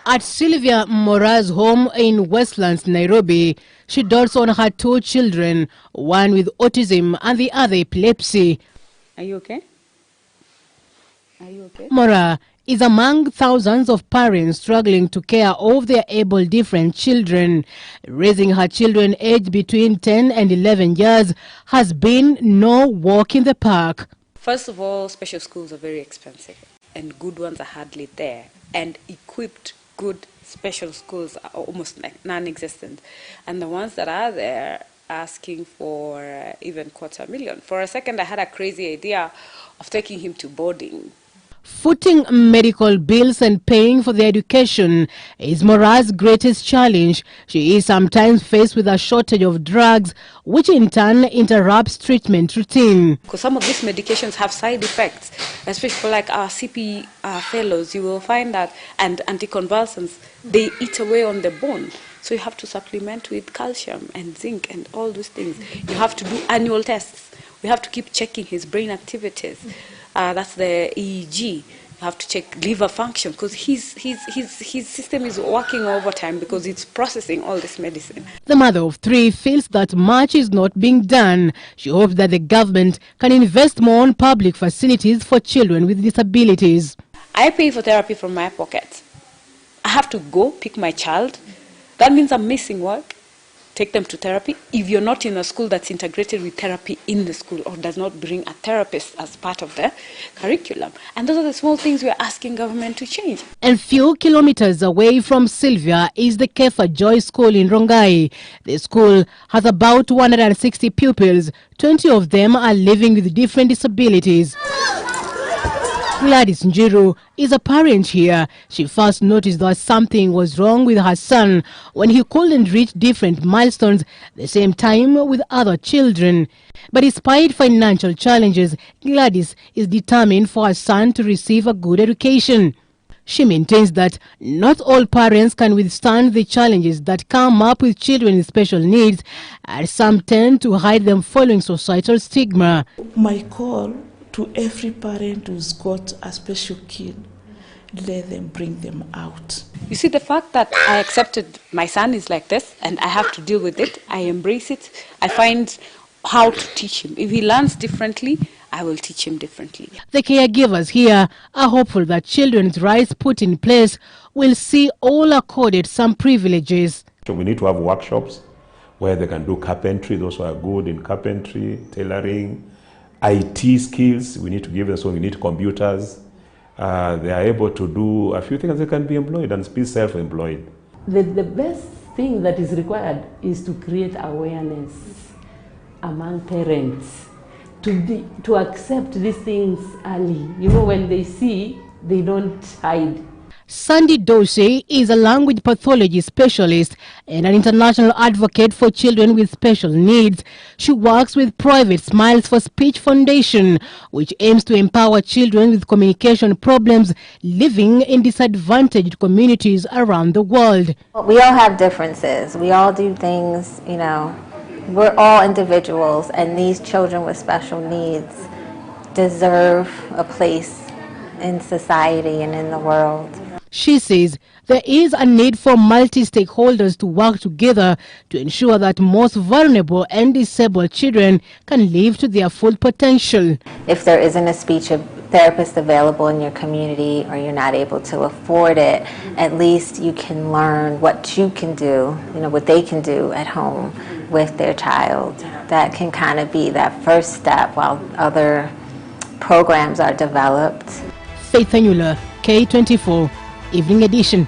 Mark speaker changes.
Speaker 1: At Sylvia Mora's home in Westlands, Nairobi, she dotes on her two children, one with autism and the other epilepsy.
Speaker 2: Are you okay? Are you okay?
Speaker 1: Mora is among thousands of parents struggling to care of their able different children. Raising her children aged between 10 and 11 years has been no walk in the park.
Speaker 2: First of all, special schools are very expensive and good ones are hardly there, and equipped good special schools are almost non-existent, and the ones that are there asking for even $250,000. For a second I had a crazy idea of taking him to boarding.
Speaker 1: Footing medical bills and paying for their education is Mora's greatest challenge. She is sometimes faced with a shortage of drugs, which in turn interrupts treatment routine.
Speaker 2: Because some of these medications have side effects, especially for like our CP fellows, you will find that, and anticonvulsants, they eat away on the bone. So you have to supplement with calcium and zinc and all those things. You have to do annual tests. We have to keep checking his brain activities. That's the EEG. You have to check liver function because his system is working overtime because it's processing all this medicine.
Speaker 1: The mother of three feels that much is not being done. She hopes that the government can invest more on public facilities for children with disabilities.
Speaker 2: I pay for therapy from my pocket. I have to go pick my child. That means I'm missing work. Take them to therapy. If you're not in a school that's integrated with therapy in the school or does not bring a therapist as part of the curriculum. And those are the small things we're asking government to change.
Speaker 1: And few kilometers away from Sylvia is the K24 school in Rongai. The school has about 160 pupils. 20 of them are living with different disabilities. Gladys Njiru is a parent here. She first noticed that something was wrong with her son when he couldn't reach different milestones at the same time with other children. But despite financial challenges, Gladys is determined for her son to receive a good education. She maintains that not all parents can withstand the challenges that come up with children with special needs, and some tend to hide them following societal stigma.
Speaker 3: My call to every parent who's got a special kid, let them bring them out.
Speaker 2: You see, the fact that I accepted my son is like this and I have to deal with it, I embrace it, I find how to teach him. If he learns differently, I will teach him differently.
Speaker 1: The caregivers here are hopeful that children's rights put in place will see all accorded some privileges.
Speaker 4: So we need to have workshops where they can do carpentry, those who are good in carpentry, tailoring, IT skills. We need to give them, so we need computers. They are able to do a few things. They can be employed and be self-employed.
Speaker 5: The best thing that is required is to create awareness among parents to accept these things early. You know, when they see, they don't hide.
Speaker 1: Sandy Dorsey is a language pathology specialist and an international advocate for children with special needs. She works with Private Smiles for Speech Foundation, which aims to empower children with communication problems living in disadvantaged communities around the world.
Speaker 6: We all have differences. We all do things, you know. We're all individuals, and these children with special needs deserve a place in society and in the world.
Speaker 1: She says there is a need for multi-stakeholders to work together to ensure that most vulnerable and disabled children can live to their full potential.
Speaker 6: If there isn't a speech therapist available in your community or you're not able to afford it, at least you can learn what you can do, you know, what they can do at home with their child. That can kind of be that first step while other programs are developed.
Speaker 1: Faith Anula, K24 Evening Edition.